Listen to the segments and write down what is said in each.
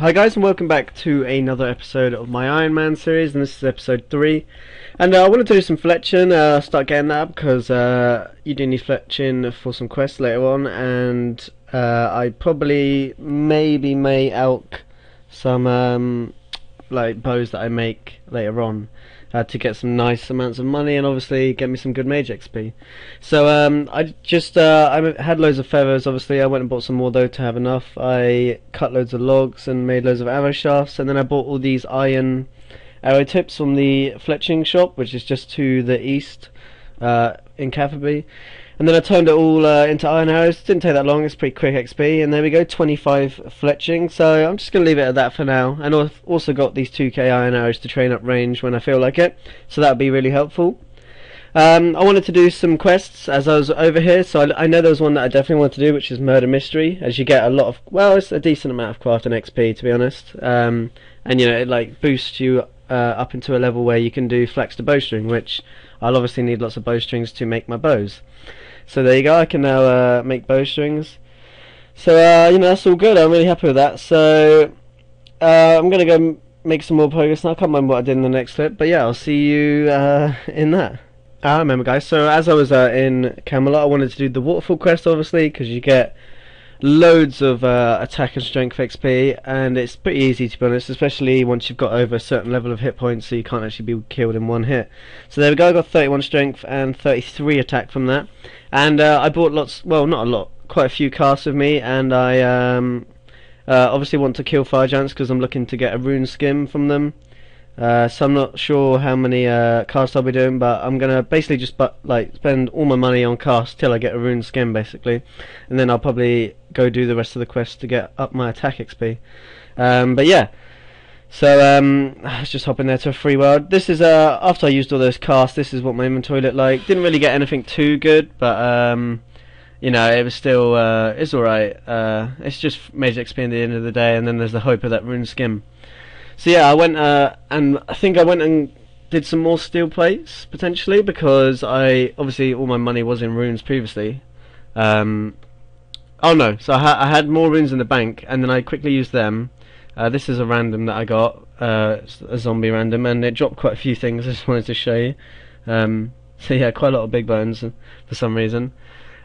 Hi guys, and welcome back to another episode of my Iron Man series, and this is episode 3. And I wanted to do some fletching, start getting that up, because you do need fletching for some quests later on, and I probably maybe may elk some like bows that I make later on to get some nice amounts of money and obviously get me some good mage XP. So I just I had loads of feathers. Obviously I went and bought some more though to have enough. I cut loads of logs and made loads of arrow shafts, and then I bought all these iron arrow tips from the fletching shop, which is just to the east in Catherby. And then I turned it all into iron arrows. Didn't take that long, it's pretty quick XP, and there we go, 25 fletching. So I'm just going to leave it at that for now. And I've also got these 2k iron arrows to train up range when I feel like it, so that would be really helpful. I wanted to do some quests as I was over here, so I know there was one that I definitely wanted to do, which is Murder Mystery, as you get a lot of, well, it's a decent amount of craft and XP, to be honest. And you know, it like boosts you up into a level where you can do flax to bowstring, which I'll obviously need lots of bowstrings to make my bows. So there you go, I can now make bowstrings. So you know, that's all good. I'm really happy with that. So I'm gonna go make some more progress now. I can't remember what I did in the next clip, but yeah, I'll see you in that. I remember, guys. So as I was in Camelot, I wanted to do the Waterfall Quest, obviously, because you get loads of attack and strength XP, and it's pretty easy, to be honest, especially once you've got over a certain level of hit points, so you can't actually be killed in one hit. So there we go, I got 31 strength and 33 attack from that. And I bought lots, well, not a lot, quite a few casts with me, and I obviously want to kill fire giants because I'm looking to get a rune skim from them. So I'm not sure how many casts I'll be doing, but I'm gonna basically just spend all my money on casts till I get a rune skim, basically, and then I'll probably go do the rest of the quest to get up my attack XP. But yeah, so let's just hop in there to a free world. This is after I used all those casts, this is what my inventory looked like. Didn't really get anything too good, but you know, it was still it's alright. It's just mage XP at the end of the day, and then there's the hope of that rune skim. So yeah, I went and I think I went and did some more steel plates potentially, because I obviously all my money was in runes previously. Oh no, so I had more runes in the bank, and then I quickly used them. This is a random that I got, it's a zombie random, and it dropped quite a few things. I just wanted to show you. So yeah, quite a lot of big bones for some reason.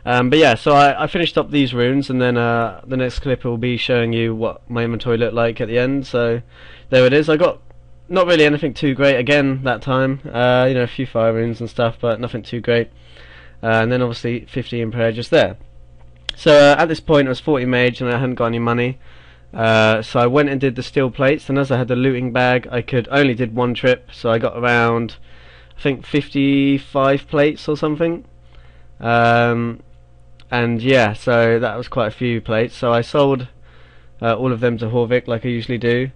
But yeah, so I finished up these runes, and then the next clip will be showing you what my inventory looked like at the end. So there it is. I got not really anything too great again that time. You know, a few fire runes and stuff, but nothing too great. And then obviously 50 in prayer just there. So at this point I was 40 mage and I hadn't got any money. So I went and did the steel plates, and as I had the looting bag, I only did one trip, so I got around, I think, 55 plates or something. And yeah, so that was quite a few plates. So I sold all of them to Horvik like I usually do.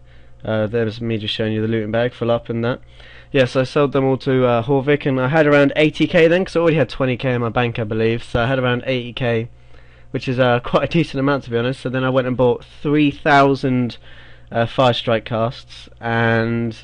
There's me just showing you the looting bag full up and that. Yeah, so I sold them all to Horvik, and I had around 80k then, because I already had 20k in my bank, I believe. So I had around 80k, which is quite a decent amount, to be honest. So then I went and bought 3,000 fire strike casts, and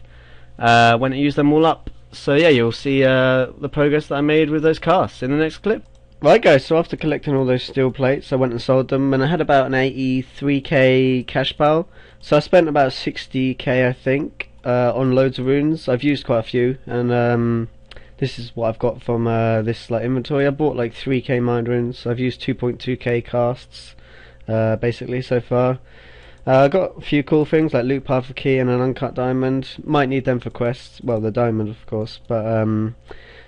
went and used them all up. So yeah, you'll see the progress that I made with those casts in the next clip. Right guys, so after collecting all those steel plates, I went and sold them, and I had about an 83k cash pile. So I spent about 60k, I think, on loads of runes. I've used quite a few, and this is what I've got from this inventory. I bought like 3k mind runes. I've used 2.2k casts, basically, so far. I got a few cool things like loot path key and an uncut diamond. Might need them for quests. Well, the diamond, of course. But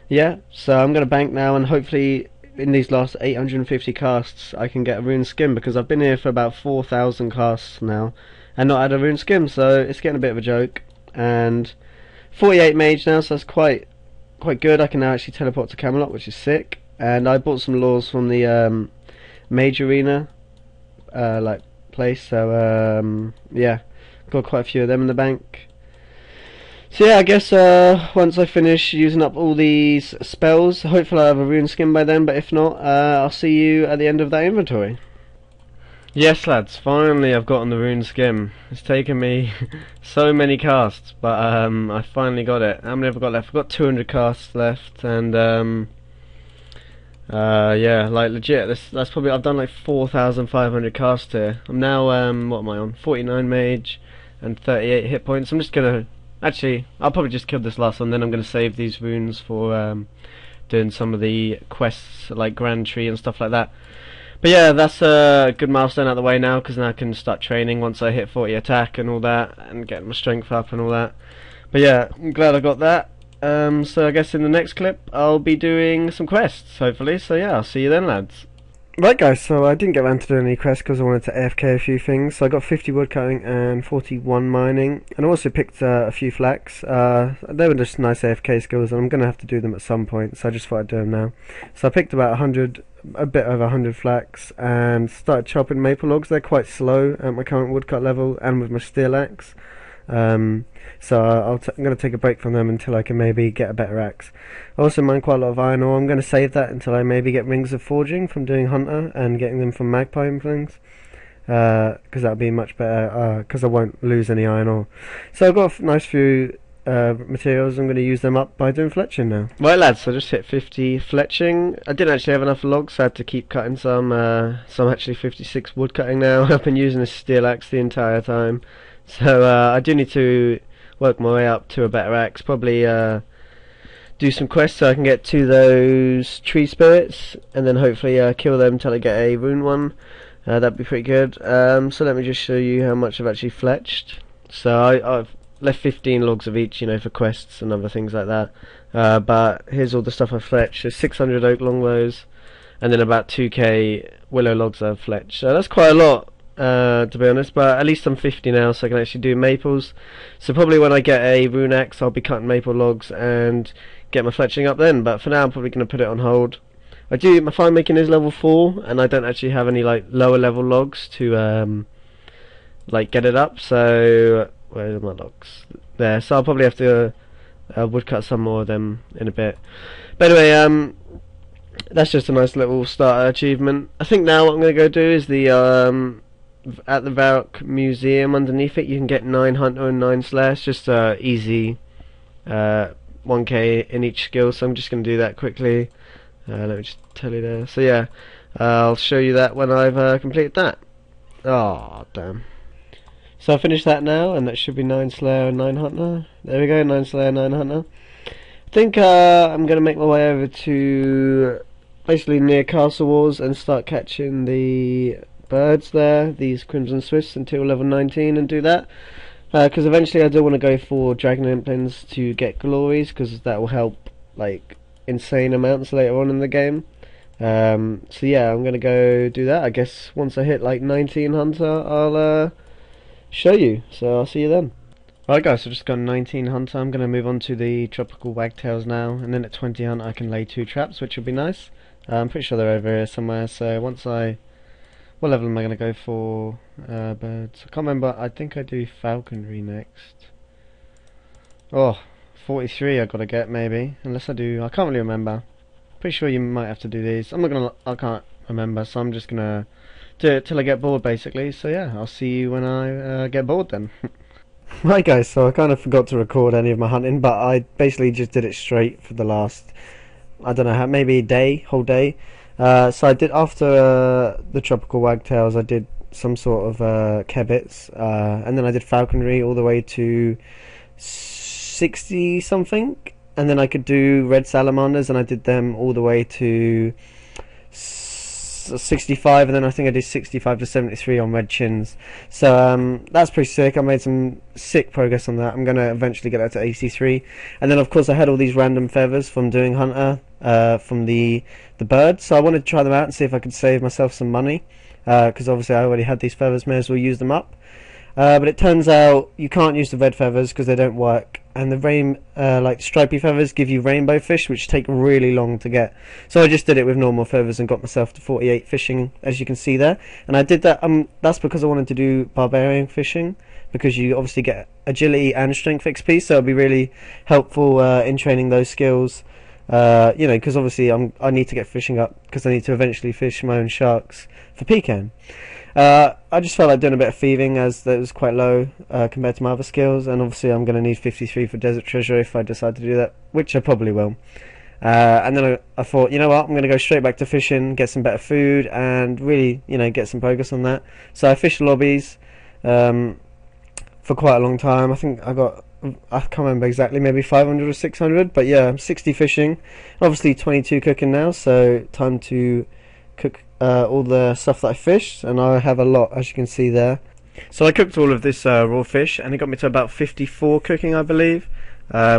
yeah, so I'm gonna bank now, and hopefully in these last 850 casts I can get a rune skim, because I've been here for about 4,000 casts now and not had a rune skim, so it's getting a bit of a joke. And 48 mage now, so that's quite good. I can now actually teleport to Camelot, which is sick. And I bought some laws from the mage arena place, so yeah, got quite a few of them in the bank. So yeah, I guess once I finish using up all these spells, hopefully I'll have a rune skin by then, but if not, I'll see you at the end of that inventory. Yes lads, finally I've gotten the rune skin. It's taken me so many casts, but I finally got it. How many have I got left? I've got 200 casts left, and yeah, like legit, that's probably, I've done like 4,500 casts here. I'm now, what am I on? 49 mage. and 38 hit points. I'm just gonna actually, I'll probably just kill this last one, then I'm gonna save these runes for doing some of the quests like Grand Tree and stuff like that. But yeah, that's a good milestone out of the way now, because now I can start training once I hit 40 attack and all that, and get my strength up and all that. But yeah, I'm glad I got that. So I guess in the next clip I'll be doing some quests, hopefully. So yeah, I'll see you then, lads. Right guys, so I didn't get around to doing any quests because I wanted to AFK a few things. So I got 50 woodcutting and 41 mining, and I also picked a few flax. They were just nice AFK skills, and I'm going to have to do them at some point, so I just thought I'd do them now. So I picked about 100, a bit over 100 flax, and started chopping maple logs. They're quite slow at my current woodcut level and with my steel axe. So I'm going to take a break from them until I can maybe get a better axe. I also mine quite a lot of iron ore. I'm going to save that until I maybe get rings of forging from doing hunter and getting them from magpie and things, because that'll be much better, because I won't lose any iron ore. So I've got a nice few materials. I'm going to use them up by doing fletching now. Right lads, so I just hit 50 fletching. I didn't actually have enough logs, so I had to keep cutting some, so I'm actually 56 wood cutting now. I've been using a steel axe the entire time. So I do need to work my way up to a better axe, probably do some quests so I can get to those tree spirits, and then hopefully kill them until I get a rune one. That'd be pretty good. So let me just show you how much I've actually fletched. So I've left 15 logs of each, you know, for quests and other things like that. But here's all the stuff I've fletched. There's 600 oak longbows, and then about 2k willow logs I've fletched. So that's quite a lot, to be honest, but at least I'm 50 now, so I can actually do maples. So probably when I get a rune axe I'll be cutting maple logs and get my fletching up then, but for now I'm probably going to put it on hold. My fire making is level 4, and I don't actually have any like lower level logs to like get it up, so where are my logs? There, so I'll probably have to woodcut some more of them in a bit. But anyway, that's just a nice little starter achievement. I think now what I'm going to go do is the at the Varrock Museum, underneath it you can get 9 hunter and 9 slash, just easy 1k in each skill, so I'm just going to do that quickly. Let me just tell you there. So yeah, I'll show you that when I've completed that. Oh damn. So I finished that now, and that should be 9 slayer and 9 hunter. There we go, 9 slayer, 9 hunter. I think I'm going to make my way over to basically near Castle Walls and start catching the birds there, these Crimson Swifts, until level 19 and do that. Because eventually I do want to go for Dragon Implants to get glories, because that will help like insane amounts later on in the game. So yeah, I'm going to go do that. I guess once I hit like 19 hunter I'll show you, so I'll see you then. Alright guys, so just got 19 hunter. I'm going to move on to the tropical wagtails now, and then at 20 hunter I can lay 2 traps, which will be nice. I'm pretty sure they're over here somewhere, so once what level am I going to go for birds? I can't remember. I think I do falconry next. Oh, 43 I got to get maybe, unless I do. I can't really remember. Pretty sure you might have to do these. I can't remember, so I'm just gonna do it till I get bored basically. So yeah, I'll see you when I get bored then. Right guys, so I kind of forgot to record any of my hunting, but I basically just did it straight for the last, I don't know how, maybe a day, whole day. So I did, after the tropical wagtails, I did some sort of kebits, and then I did falconry all the way to 60 something, and then I could do red salamanders, and I did them all the way to 65, and then I think I did 65 to 73 on red chins. So that's pretty sick. I made some sick progress on that. I'm going to eventually get that to AC3, and then of course I had all these random feathers from doing hunter, from the birds, so I wanted to try them out and see if I could save myself some money, because obviously I already had these feathers, may as well use them up. But it turns out you can't use the red feathers because they don't work, and the like stripy feathers give you rainbow fish, which take really long to get. So I just did it with normal feathers and got myself to 48 fishing, as you can see there. And I did that. That's because I wanted to do barbarian fishing, because you obviously get agility and strength XP, so it'll be really helpful in training those skills. You know, because obviously I need to get fishing up, because I need to eventually fish my own sharks for pecan. I just felt like doing a bit of thieving, as that was quite low compared to my other skills, and obviously I'm going to need 53 for desert treasure if I decide to do that, which I probably will. And then I thought, you know what, I'm going to go straight back to fishing, get some better food, and really, you know, get some progress on that. So I fished lobbies for for quite a long time. I think I can't remember exactly, maybe 500 or 600, but yeah, 60 fishing, obviously 22 cooking now, so time to cook all the stuff that I fished, and I have a lot, as you can see there. So I cooked all of this raw fish, and it got me to about 54 cooking, I believe,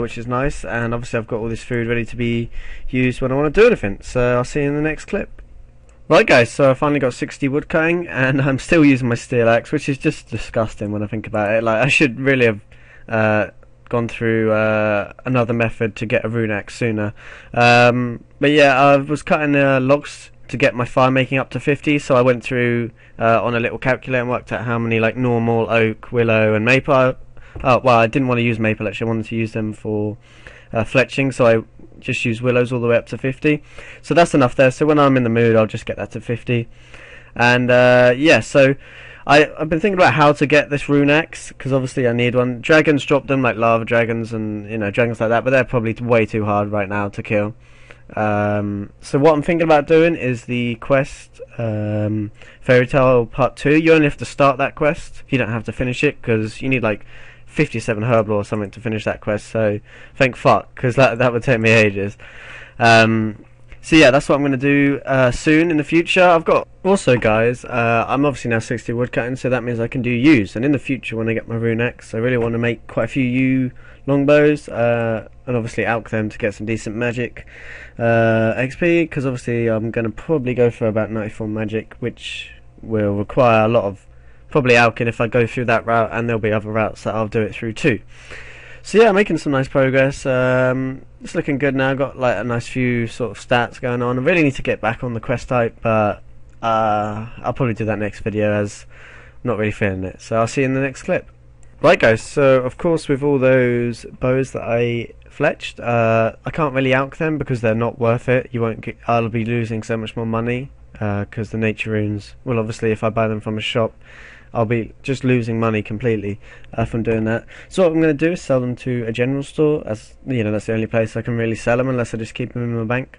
which is nice, and obviously I've got all this food ready to be used when I want to do anything, so I'll see you in the next clip. Right guys, so I finally got 60 wood cutting, and I'm still using my steel axe, which is just disgusting when I think about it. Like, I should really have gone through another method to get a rune axe sooner. But yeah, I was cutting logs to get my fire making up to 50, so I went through on a little calculator and worked out how many like normal oak, willow and maple. Oh well, I didn't want to use maple actually, I wanted to use them for fletching, so I just use willows all the way up to 50. So that's enough there, so when I'm in the mood I'll just get that to 50. And yeah, so I've been thinking about how to get this rune axe, because obviously I need one. Dragons drop them, like lava dragons and, you know, dragons like that, but they're probably way too hard right now to kill. So what I'm thinking about doing is the quest, Fairy Tale Part 2. You only have to start that quest, you don't have to finish it, because you need like 57 herb or something to finish that quest, so thank fuck, because that would take me ages. So yeah, that's what I'm going to do soon in the future. I've got also, guys, I'm obviously now 60 woodcutting, so that means I can do yews, and in the future when I get my rune axe I really want to make quite a few yew longbows, and obviously alch them to get some decent magic XP, because obviously I'm going to probably go for about 94 magic, which will require a lot of probably alching if I go through that route, and there'll be other routes that I'll do it through too. So yeah, making some nice progress. It's looking good now. Got like a nice few sort of stats going on. I really need to get back on the quest type, but I'll probably do that next video, as I'm not really feeling it. So I'll see you in the next clip. Right guys, so of course with all those bows that I fletched, I can't really alch them because they're not worth it. I'll be losing so much more money because the nature runes, well obviously if I buy them from a shop I'll be just losing money completely from doing that. So what I'm going to do is sell them to a general store, as you know, that's the only place I can really sell them unless I just keep them in my bank.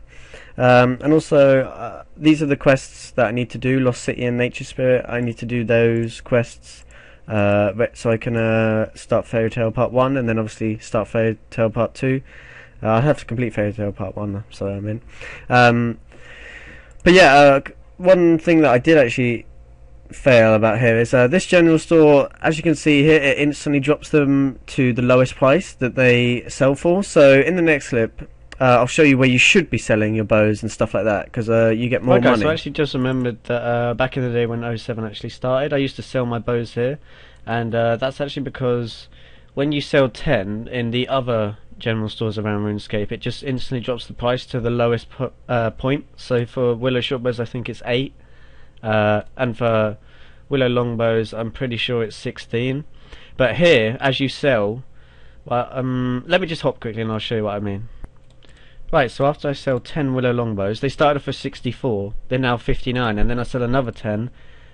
And also these are the quests that I need to do, Lost City and Nature Spirit. I need to do those quests so I can start Fairy Tale Part 1 and then obviously start Fairy Tale Part 2. I'll have to complete Fairy Tale Part 1, so I mean. But yeah, one thing that I did actually fail about here is this general store, as you can see here, it instantly drops them to the lowest price that they sell for. So in the next clip I'll show you where you should be selling your bows and stuff like that, because you get more money. So I actually just remembered that back in the day when 07 actually started, I used to sell my bows here, and that's actually because when you sell 10 in the other general stores around RuneScape, it just instantly drops the price to the lowest point. So for willow shortbows I think it's 8, and for willow longbows I'm pretty sure it's 16. But here, as you sell, well, let me just hop quickly and I'll show you what I mean. Right, so after I sell 10 willow longbows, they started for 64, they're now 59, and then I sell another 10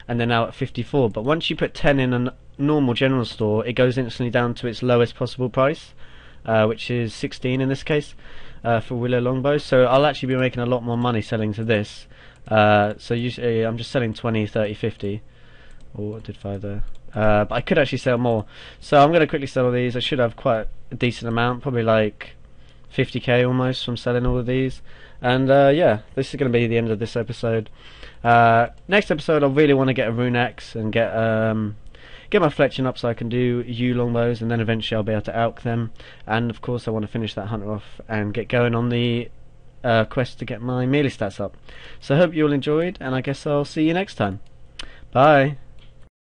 and they're now at 54. But once you put 10 in a normal general store, it goes instantly down to its lowest possible price, which is 16 in this case, for willow longbows. So I'll actually be making a lot more money selling to this. So usually I'm just selling 20, 30, 50. Oh, I did 5 there. But I could actually sell more. So I'm going to quickly sell all these. I should have quite a decent amount, probably like 50k almost from selling all of these. And yeah, this is going to be the end of this episode. Next episode I really want to get a rune axe and get my fletching up so I can do yew longbows, and then eventually I'll be able to alch them. And of course I want to finish that hunter off and get going on the quest to get my melee stats up. So I hope you all enjoyed, and I guess I'll see you next time. Bye.